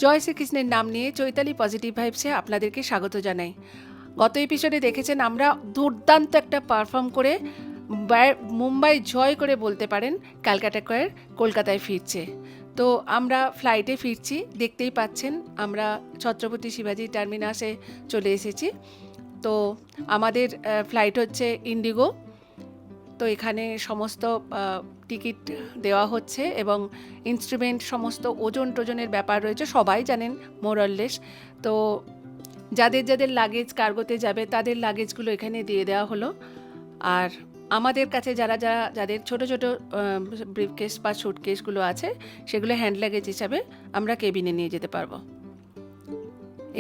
জয় শ্রীকৃষ্ণের নাম নিয়ে চৈতালি পজিটিভ ভাইবসে আপনাদেরকে স্বাগত জানাই। গত এপিসোডে দেখেছেন আমরা দুর্দান্ত একটা পারফর্ম করে মুম্বাই জয় করে বলতে পারেন ক্যালকাটা স্কয়ার কলকাতায় ফিরছে। তো আমরা ফ্লাইটে ফিরছি, দেখতেই পাচ্ছেন আমরা ছত্রপতি শিবাজি টার্মিনাসে চলে এসেছি। তো আমাদের ফ্লাইট হচ্ছে ইন্ডিগো। তো এখানে সমস্ত টিকিট দেওয়া হচ্ছে এবং ইনস্ট্রুমেন্ট সমস্ত ওজন টোজনের ব্যাপার রয়েছে, সবাই জানেন মোরললেস। তো যাদের যাদের লাগেজ কার্গোতে যাবে তাদের লাগেজগুলো এখানে দিয়ে দেওয়া হলো। আর আমাদের কাছে যাদের ছোট ছোট ব্রিফকেস বা সুটকেসগুলো আছে সেগুলো হ্যান্ড লাগেজ হিসাবে আমরা কেবিনে নিয়ে যেতে পারবো।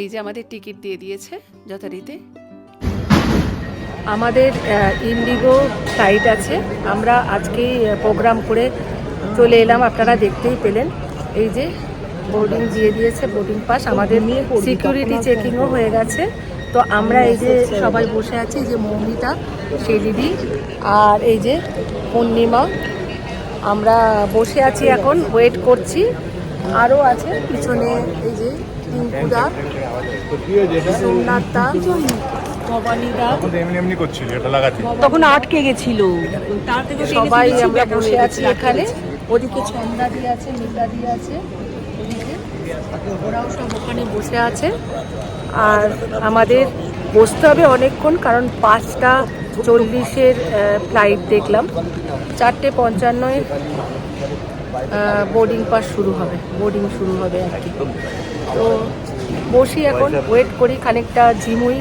এই যে আমাদের টিকিট দিয়ে দিয়েছে যথারীতি। আমাদের ইন্ডিগো ফ্লাইট আছে, আমরা আজকেই প্রোগ্রাম করে চলে এলাম, আপনারা দেখতেই পেলেন। এই যে বোর্ডিং দিয়ে দিয়েছে, বোর্ডিং পাস, আমাদের সিকিউরিটি চেকিংও হয়ে গেছে। তো আমরা এই যে সবাই বসে আছি, এই যে মৌমিতা, সেই দিদি আর এই যে পূর্ণিমা, আমরা বসে আছি এখন, ওয়েট করছি। আরও আছে পিছনে এই যে টিঙ্কুদা, সোমনাথদা, তখন আটকে গেছিল, সবাই আমরা বসে আছি এখানে। ওদিকে ছন্দাদি আছে, মিতাদি আছে, ওদিকে ওরাও সব ওখানে বসে আছে। আর আমাদের বসতে হবে অনেকক্ষণ, কারণ 5:40 ফ্লাইট দেখলাম, 4:55 বোর্ডিং পাস শুরু হবে, বোর্ডিং শুরু হবে আর কি। তো বসি এখন, ওয়েট করি খানিকটা, ঝিমুই,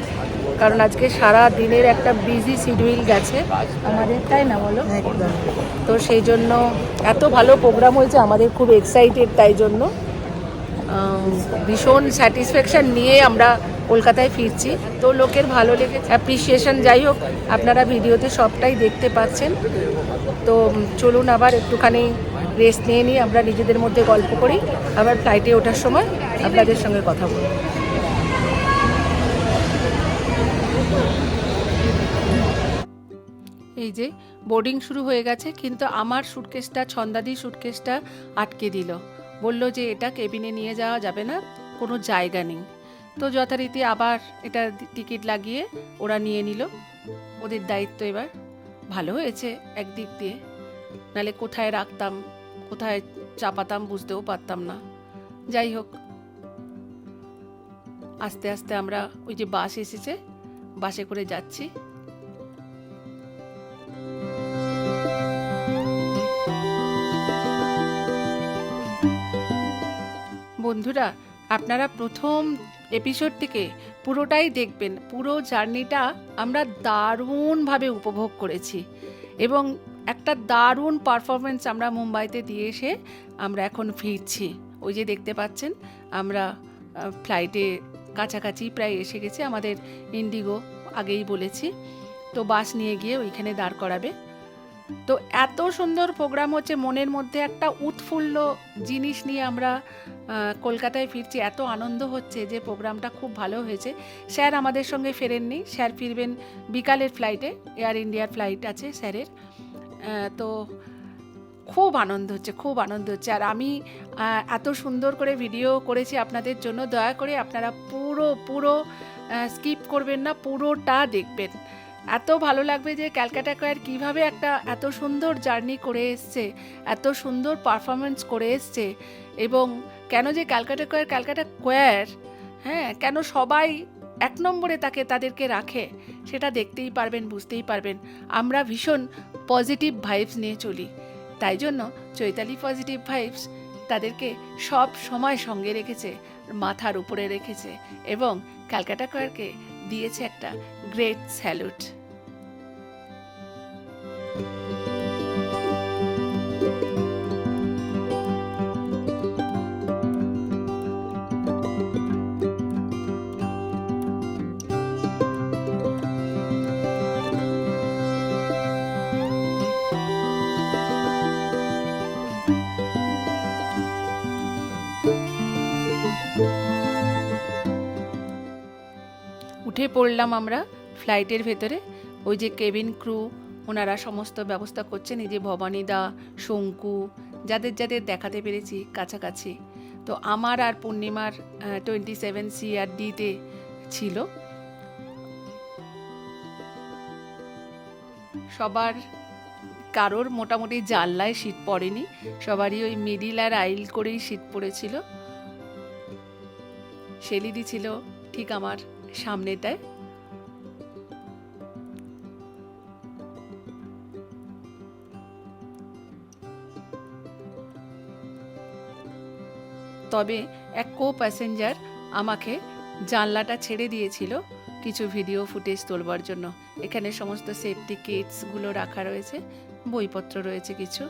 কারণ আজকে সারা দিনের একটা বিজি শিডিউল গেছে আমাদের, তাই না বলো? একদম। তো সেই জন্য এত ভালো প্রোগ্রাম হয়েছে, আমাদের খুব এক্সাইটেড, তাই জন্য ভীষণ স্যাটিসফ্যাকশান নিয়ে আমরা কলকাতায় ফিরছি। তো লোকের ভালো লেগেছে, অ্যাপ্রিসিয়েশন, যাই হোক আপনারা ভিডিওতে সবটাই দেখতে পাচ্ছেন। তো চলুন আবার একটুখানি রেস্ট নিয়ে নিয়ে আমরা নিজেদের মধ্যে গল্প করি, আবার ফ্লাইটে ওঠার সময় আপনাদের সঙ্গে কথা বলি। এই যে বোর্ডিং শুরু হয়ে গেছে, কিন্তু আমার সুটকেসটা, ছন্দাদির সুটকেসটা আটকে দিল, বলল যে এটা কেবিনে নিয়ে যাওয়া যাবে না, কোনো জায়গা নেই। তো যথারীতি আবার এটা টিকিট লাগিয়ে ওরা নিয়ে নিল, ওদের দায়িত্ব এবার। ভালো হয়েছে একদিক দিয়ে, নালে কোথায় রাখতাম, কোথায় চাপাতাম বুঝতেও পারতাম না। যাই হোক, আস্তে আস্তে আমরা, ওই যে বাস এসেছে, বাসে করে যাচ্ছি। বন্ধুরা, আপনারা প্রথম এপিসোড থেকে পুরোটাই দেখবেন, পুরো জার্নিটা আমরা দারুণভাবে উপভোগ করেছি এবং একটা দারুণ পারফরমেন্স আমরা মুম্বাইতে দিয়ে এসে আমরা এখন ফিরছি। ওই যে দেখতে পাচ্ছেন আমরা ফ্লাইটে কাছাকাছি প্রায় এসে গেছি, আমাদের ইন্ডিগো, আগেই বলেছি। তো বাস নিয়ে গিয়ে ওইখানে দাঁড় করাবে। তো এত সুন্দর প্রোগ্রাম হচ্ছে, মনের মধ্যে একটা উৎফুল্ল জিনিস নিয়ে আমরা কলকাতায় ফিরছি, এত আনন্দ হচ্ছে যে প্রোগ্রামটা খুব ভালো হয়েছে। স্যার আমাদের সঙ্গে ফেরেননি, স্যার ফিরবেন বিকালের ফ্লাইটে, এয়ার ইন্ডিয়ার ফ্লাইট আছে স্যারের। তো খুব আনন্দ হচ্ছে, খুব আনন্দ হচ্ছে। আর আমি এত সুন্দর করে ভিডিও করেছি আপনাদের জন্য, দয়া করে আপনারা পুরো স্কিপ করবেন না, পুরোটা দেখবেন। এত ভালো লাগবে যে ক্যালকাটা স্কয়ার কীভাবে একটা এত সুন্দর জার্নি করে এসছে, এত সুন্দর পারফরমেন্স করে এসছে, এবং কেন যে ক্যালকাটা স্কয়ার, হ্যাঁ, কেন সবাই এক নম্বরে তাদেরকে রাখে, সেটা দেখতেই পারবেন, বুঝতেই পারবেন। আমরা ভীষণ পজিটিভ ভাইবস নিয়ে চলি, তাই জন্য চৈতালি পজিটিভ ভাইবস তাদেরকে সব সময় সঙ্গে রেখেছে, মাথার উপরে রেখেছে, এবং ক্যালকাটা স্কয়ারকে দিয়েছে একটা গ্রেট স্যালুট। উঠে পড়লাম আমরা ফ্লাইটের ভেতরে। ওই যে কেবিন ক্রু, ওনারা সমস্ত ব্যবস্থা করছেন, এই যে ভবানীদা, শঙ্কু, যাদের যাদের দেখাতে পেরেছি কাছাকাছি। তো তো আমার আর পূর্ণিমার 27 CRDতে ছিল। সবার কারোর মোটামুটি জানলায় শীত পড়েনি, সবারই ওই মিডিল আর আইল করেই শীত পড়েছিল। শেলিদি ছিল ঠিক আমার সামনেটায়। তবে এক কো প্যাসেঞ্জার আমাকে জানলাটা ছেড়ে দিয়েছিল কিছু ভিডিও ফুটেজ তোলবার জন্য। এখানে সমস্ত সেফটি কিটসগুলো রাখা রয়েছে, বইপত্র রয়েছে কিছু।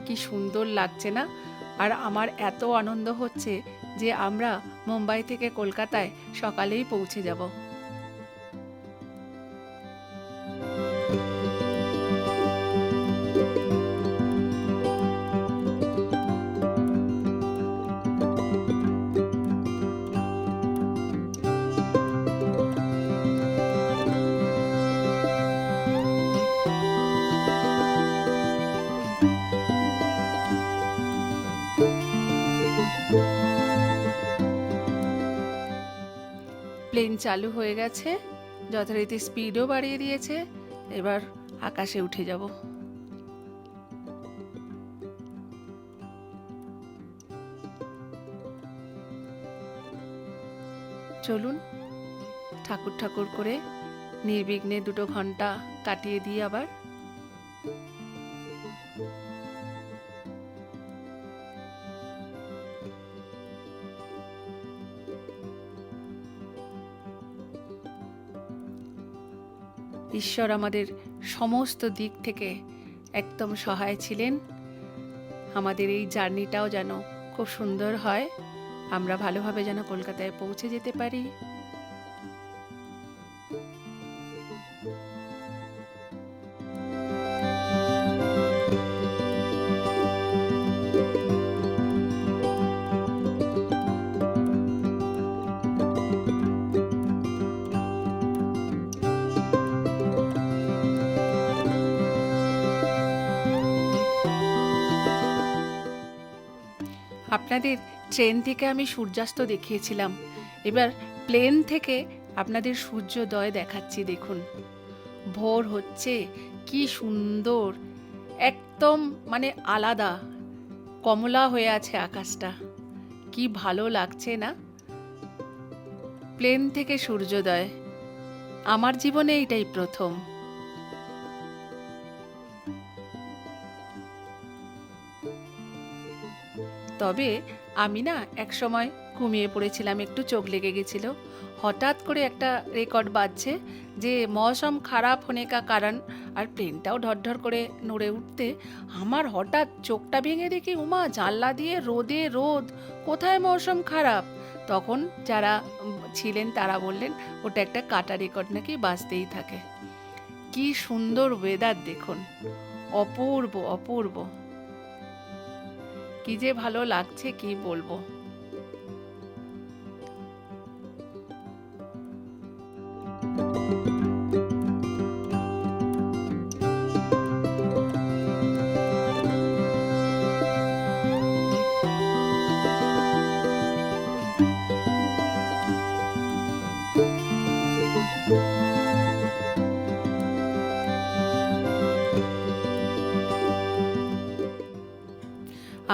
কি সুন্দর লাগছে না? আর আমার এত আনন্দ হচ্ছে যে আমরা মুম্বাই থেকে কলকাতায় সকালেই পৌঁছে যাব। প্লেন চালু হয়ে গেছে, যথারীতি স্পিডও বাড়িয়ে দিয়েছে। এবার আকাশে উঠে যাব। চলুন ঠাকুর ঠাকুর করে নির্বিঘ্নে 2 ঘন্টা কাটিয়ে দিই আবার। ঈশ্বর আমাদের সমস্ত দিক থেকে একদম সহায় ছিলেন। আমাদের এই জার্নিটাও যেন খুব সুন্দর হয়, আমরা ভালোভাবে যেন কলকাতায় পৌঁছে যেতে পারি। আপনাদের ট্রেন থেকে আমি সূর্যাস্ত দেখিয়েছিলাম, এবার প্লেন থেকে আপনাদের সূর্যোদয় দেখাচ্ছি। দেখুন ভোর হচ্ছে, কি সুন্দর, একদম মানে আলাদা কমলা হয়ে আছে আকাশটা, কি ভালো লাগছে না? প্লেন থেকে সূর্যোদয় আমার জীবনে এইটাই প্রথম। তবে আমি না এক সময় ঘুমিয়ে পড়েছিলাম, একটু চোখ লেগে গেছিল। হঠাৎ করে একটা রেকর্ড বাজছে যে মৌসুম খারাপ হোনে কা কারণ, আর প্লেনটাও ঢরঢর করে নড়ে উঠতে আমার হঠাৎ চোখটা ভেঙে দেখি উমা জানলা দিয়ে রোদে রোদ, কোথায় মৌসুম খারাপ? তখন যারা ছিলেন তারা বললেন ওটা একটা কাটা রেকর্ড নাকি বাজতেই থাকে। কি সুন্দর ওয়েদার দেখুন, অপূর্ব অপূর্ব, কি যে ভালো লাগছে কি বলবো।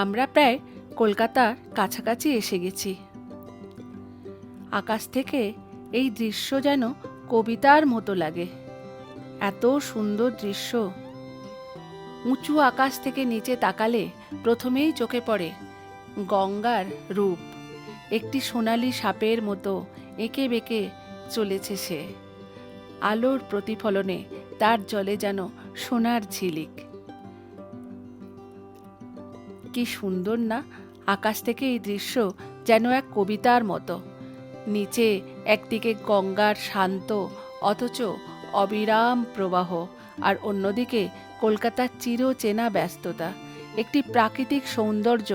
আমরা প্রায় কলকাতার কাছাকাছি এসে গেছি। আকাশ থেকে এই দৃশ্য যেন কবিতার মতো লাগে, এত সুন্দর দৃশ্য। উঁচু আকাশ থেকে নিচে তাকালে প্রথমেই চোখে পড়ে গঙ্গার রূপ, একটি সোনালি সাপের মতো এঁকে বেঁকে চলেছে সে। আলোর প্রতিফলনে তার জলে যেন সোনার ঝিলিক। কি সুন্দর না? আকাশ থেকে এই দৃশ্য যেন এক কবিতার মতো। নিচে একদিকে গঙ্গার শান্ত অথচ অবিরাম প্রবাহ, আর অন্যদিকে কলকাতার চিরচেনা ব্যস্ততা। একটি প্রাকৃতিক সৌন্দর্য,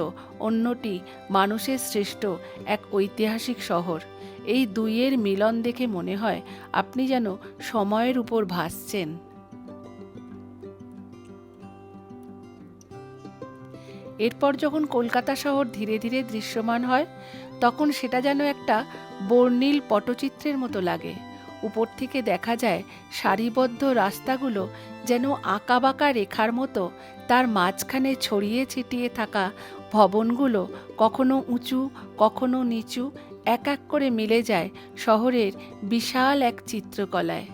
অন্যটি মানুষের সৃষ্ট এক ঐতিহাসিক শহর। এই দুইয়ের মিলন দেখে মনে হয় আপনি যেন সময়ের উপর ভাসছেন। এরপর যখন কলকাতা শহর ধীরে ধীরে দৃশ্যমান হয়, তখন সেটা যেন একটা বর্ণিল পটচিত্রের মতো লাগে। উপর থেকে দেখা যায় সারিবদ্ধ রাস্তাগুলো যেন আঁকাবাঁকা রেখার মতো, তার মাঝখানে ছড়িয়ে ছিটিয়ে থাকা ভবনগুলো কখনো উঁচু কখনো নিচু, এক এক করে মিলে যায় শহরের বিশাল এক চিত্রকলায়।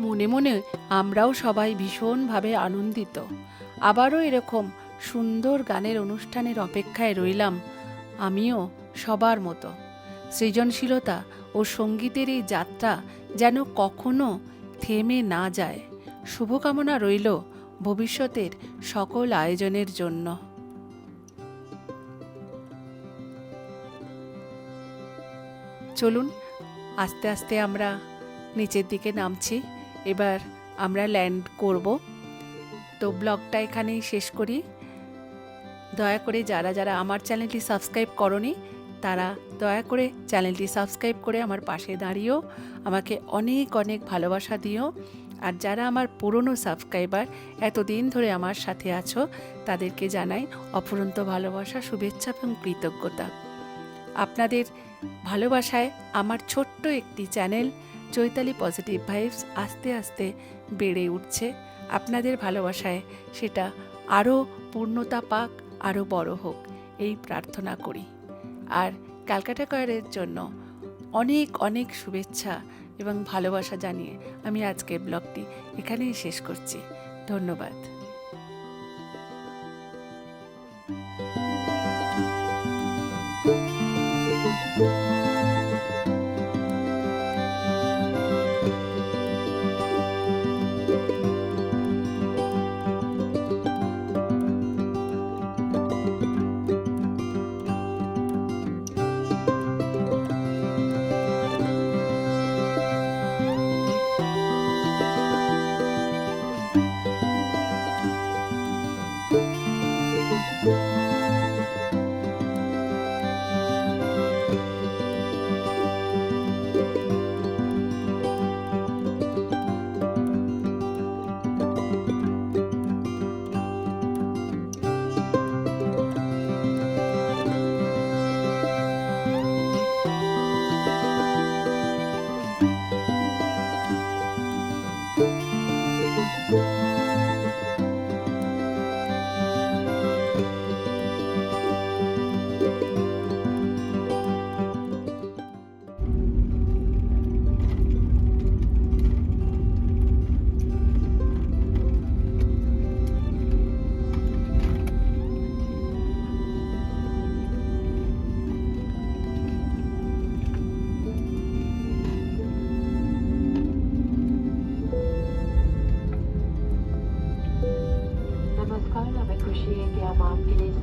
মনে মনে আমরাও সবাই ভীষণভাবে আনন্দিত। আবারও এরকম সুন্দর গানের অনুষ্ঠানের অপেক্ষায় রইলাম আমিও সবার মতো। সৃজনশীলতা ও সঙ্গীতের এই যাত্রা যেন কখনো থেমে না যায়। শুভকামনা রইল ভবিষ্যতের সকল আয়োজনের জন্য। চলুন আস্তে আস্তে আমরা নিচের দিকে নামছি। এবার আমরা ল্যান্ড করব। তো ব্লগটা এখানেই শেষ করি। দয়া করে যারা যারা আমার চ্যানেলটি সাবস্ক্রাইব করনি, তারা দয়া করে চ্যানেলটি সাবস্ক্রাইব করে আমার পাশে দাঁড়িয়েও আমাকে অনেক অনেক ভালোবাসা দিও। আর যারা আমার পুরনো সাবস্ক্রাইবার, এতদিন ধরে আমার সাথে আছো, তাদেরকে জানাই অফুরন্ত ভালোবাসা, শুভেচ্ছা এবং কৃতজ্ঞতা। আপনাদের ভালোবাসায় আমার ছোট্ট একটি চ্যানেল চৈতালি পজিটিভ ভাইবস আস্তে আস্তে বেড়ে উঠছে। আপনাদের ভালোবাসায় সেটা আরও পূর্ণতা পাক, আরও বড় হোক, এই প্রার্থনা করি। আর ক্যালকাটা কয়ারের জন্য অনেক অনেক শুভেচ্ছা এবং ভালোবাসা জানিয়ে আমি আজকের ব্লগটি এখানেই শেষ করছি। ধন্যবাদ।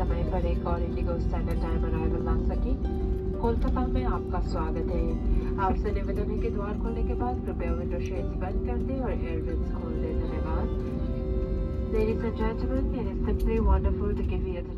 समय पर एक और इंडिगो स्टैंडर्ड टाइम अराइवल ला सकी। कोलकाता में आपका स्वागत है। आपसे निवेदन है कि द्वार खोलने के बाद कृपया विंडो शेड्स बंद कर दें और एयर वेंट्स खोल दें। धन्यवाद। Ladies and gentlemen, it is simply wonderful to give you tonight.